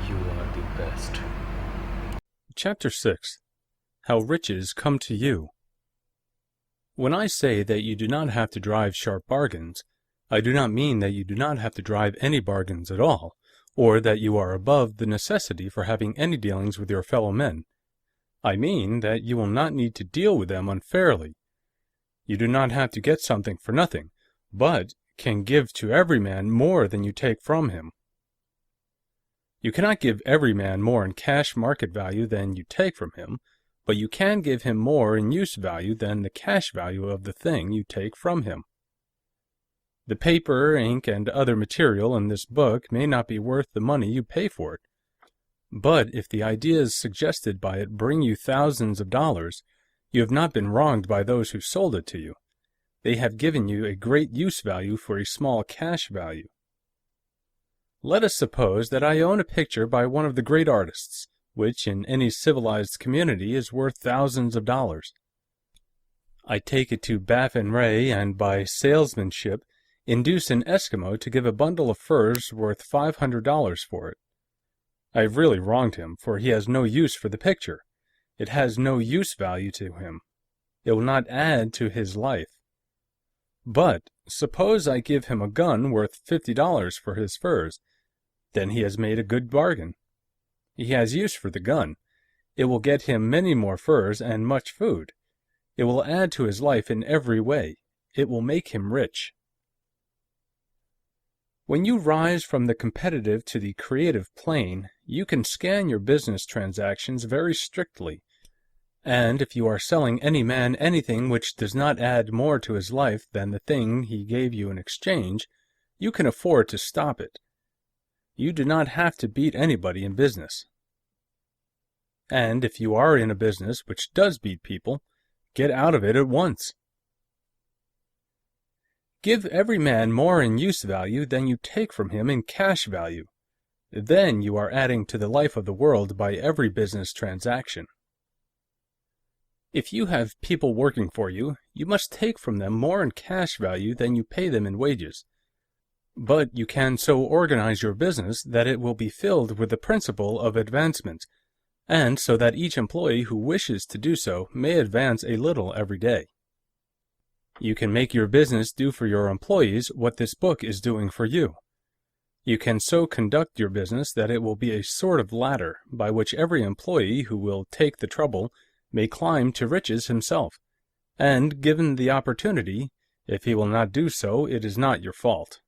You are the best. Chapter 6. How Riches Come to You. When I say that you do not have to drive sharp bargains, I do not mean that you do not have to drive any bargains at all, or that you are above the necessity for having any dealings with your fellow men. I mean that you will not need to deal with them unfairly. You do not have to get something for nothing, but can give to every man more than you take from him. You cannot give every man more in cash market value than you take from him, but you can give him more in use value than the cash value of the thing you take from him. The paper, ink, and other material in this book may not be worth the money you pay for it, but if the ideas suggested by it bring you thousands of dollars, you have not been wronged by those who sold it to you. They have given you a great use value for a small cash value. Let us suppose that I own a picture by one of the great artists, which in any civilized community is worth thousands of dollars. I take it to Baffin Ray and by salesmanship induce an Eskimo to give a bundle of furs worth $500 for it. I have really wronged him, for he has no use for the picture. It has no use value to him. It will not add to his life. But suppose I give him a gun worth $50 for his furs. Then he has made a good bargain. He has use for the gun. It will get him many more furs and much food. It will add to his life in every way. It will make him rich. When you rise from the competitive to the creative plane, you can scan your business transactions very strictly. And if you are selling any man anything which does not add more to his life than the thing he gave you in exchange, you can afford to stop it. You do not have to beat anybody in business. And if you are in a business which does beat people, get out of it at once. Give every man more in use value than you take from him in cash value. Then you are adding to the life of the world by every business transaction. If you have people working for you, you must take from them more in cash value than you pay them in wages. But you can so organize your business that it will be filled with the principle of advancement, and so that each employee who wishes to do so may advance a little every day. You can make your business do for your employees what this book is doing for you. You can so conduct your business that it will be a sort of ladder by which every employee who will take the trouble may climb to riches himself, and given the opportunity, if he will not do so, it is not your fault.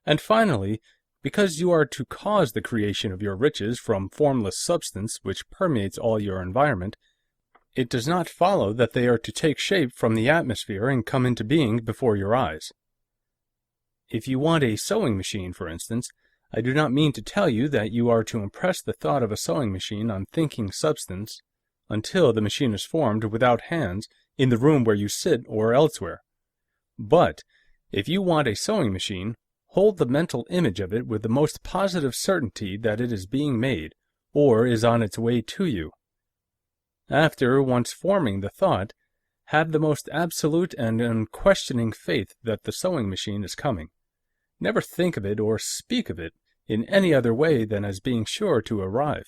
And finally, because you are to cause the creation of your riches from formless substance which permeates all your environment, it does not follow that they are to take shape from the atmosphere and come into being before your eyes. If you want a sewing machine, for instance, I do not mean to tell you that you are to impress the thought of a sewing machine on thinking substance until the machine is formed without hands in the room where you sit or elsewhere. But if you want a sewing machine, hold the mental image of it with the most positive certainty that it is being made, or is on its way to you. After once forming the thought, have the most absolute and unquestioning faith that the sewing machine is coming. Never think of it or speak of it in any other way than as being sure to arrive.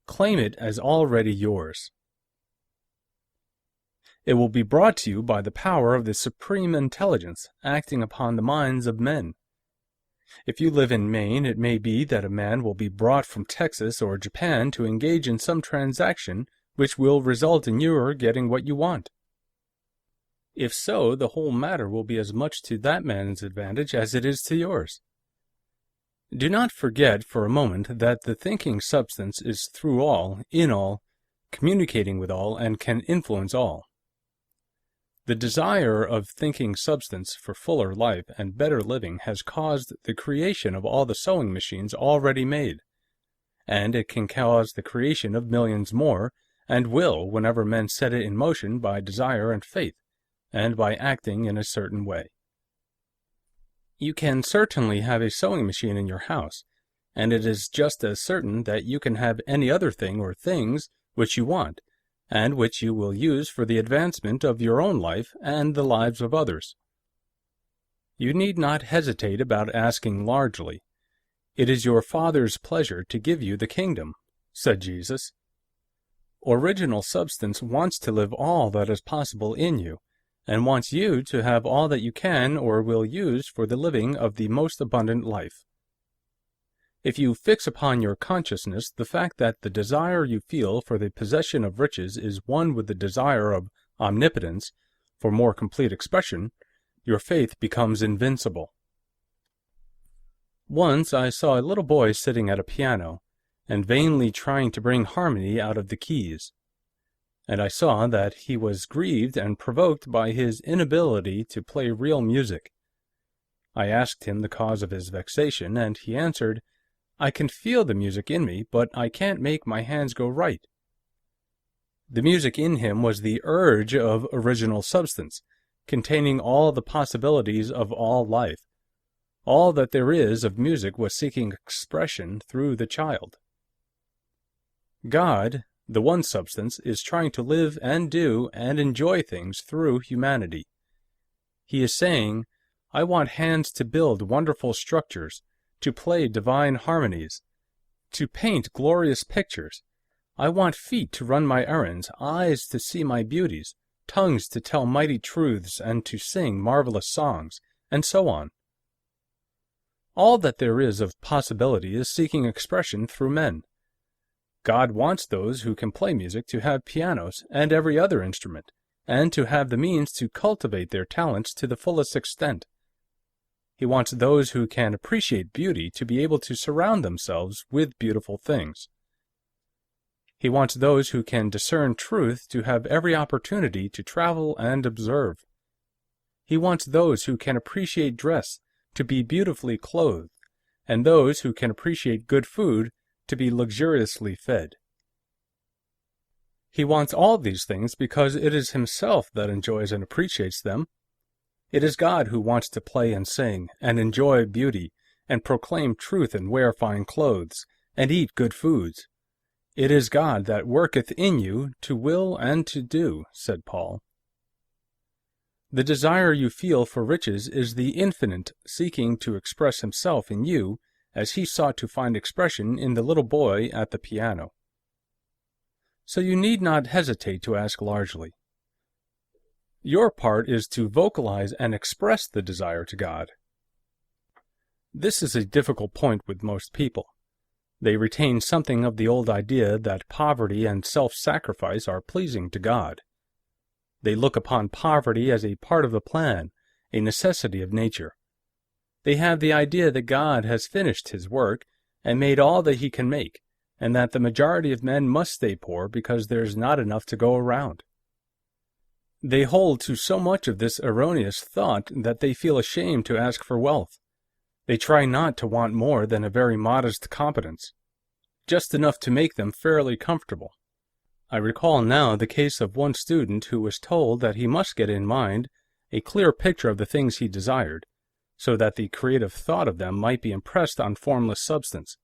Claim it as already yours. It will be brought to you by the power of the supreme intelligence acting upon the minds of men. If you live in Maine, it may be that a man will be brought from Texas or Japan to engage in some transaction which will result in your getting what you want. If so, the whole matter will be as much to that man's advantage as it is to yours. Do not forget for a moment that the thinking substance is through all, in all, communicating with all, and can influence all. The desire of thinking substance for fuller life and better living has caused the creation of all the sewing machines already made, and it can cause the creation of millions more, and will whenever men set it in motion by desire and faith, and by acting in a certain way. You can certainly have a sewing machine in your house, and it is just as certain that you can have any other thing or things which you want, and which you will use for the advancement of your own life and the lives of others. You need not hesitate about asking largely. "It is your Father's pleasure to give you the kingdom," said Jesus. Original substance wants to live all that is possible in you, and wants you to have all that you can or will use for the living of the most abundant life. If you fix upon your consciousness the fact that the desire you feel for the possession of riches is one with the desire of omnipotence for more complete expression, your faith becomes invincible. Once I saw a little boy sitting at a piano, and vainly trying to bring harmony out of the keys, and I saw that he was grieved and provoked by his inability to play real music. I asked him the cause of his vexation, and he answered, "I can feel the music in me, but I can't make my hands go right." The music in him was the urge of original substance, containing all the possibilities of all life. All that there is of music was seeking expression through the child. God, the one substance, is trying to live and do and enjoy things through humanity. He is saying, "I want hands to build wonderful structures, to play divine harmonies, to paint glorious pictures. I want feet to run my errands, eyes to see my beauties, tongues to tell mighty truths and to sing marvelous songs," and so on. All that there is of possibility is seeking expression through men. God wants those who can play music to have pianos and every other instrument, and to have the means to cultivate their talents to the fullest extent. He wants those who can appreciate beauty to be able to surround themselves with beautiful things. He wants those who can discern truth to have every opportunity to travel and observe. He wants those who can appreciate dress to be beautifully clothed, and those who can appreciate good food to be luxuriously fed. He wants all these things because it is himself that enjoys and appreciates them. It is God who wants to play and sing, and enjoy beauty, and proclaim truth and wear fine clothes, and eat good foods. It is God that worketh in you to will and to do, said Paul. The desire you feel for riches is the Infinite seeking to express himself in you as he sought to find expression in the little boy at the piano. So you need not hesitate to ask largely. Your part is to vocalize and express the desire to God. This is a difficult point with most people. They retain something of the old idea that poverty and self-sacrifice are pleasing to God. They look upon poverty as a part of the plan, a necessity of nature. They have the idea that God has finished his work and made all that he can make, and that the majority of men must stay poor because there's not enough to go around. They hold to so much of this erroneous thought that they feel ashamed to ask for wealth. They try not to want more than a very modest competence, just enough to make them fairly comfortable. I recall now the case of one student who was told that he must get in mind a clear picture of the things he desired, so that the creative thought of them might be impressed on formless substance.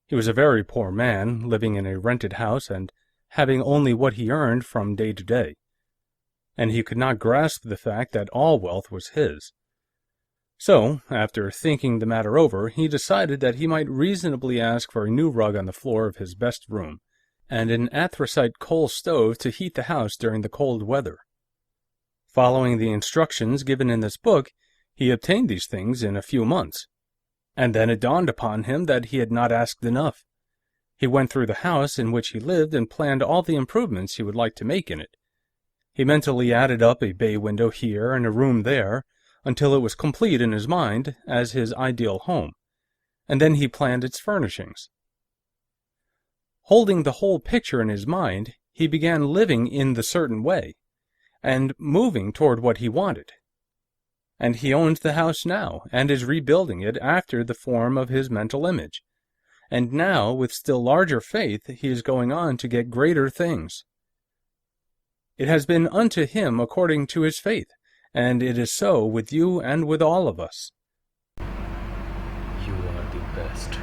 He was a very poor man, living in a rented house and having only what he earned from day to day, and he could not grasp the fact that all wealth was his. So, after thinking the matter over, he decided that he might reasonably ask for a new rug on the floor of his best room, and an anthracite coal stove to heat the house during the cold weather. Following the instructions given in this book, he obtained these things in a few months. And then it dawned upon him that he had not asked enough. He went through the house in which he lived and planned all the improvements he would like to make in it. He mentally added up a bay window here and a room there, until it was complete in his mind as his ideal home, and then he planned its furnishings. Holding the whole picture in his mind, he began living in the certain way, and moving toward what he wanted. And he owns the house now, and is rebuilding it after the form of his mental image. And now, with still larger faith, he is going on to get greater things. It has been unto him according to his faith, and it is so with you and with all of us. You are the best.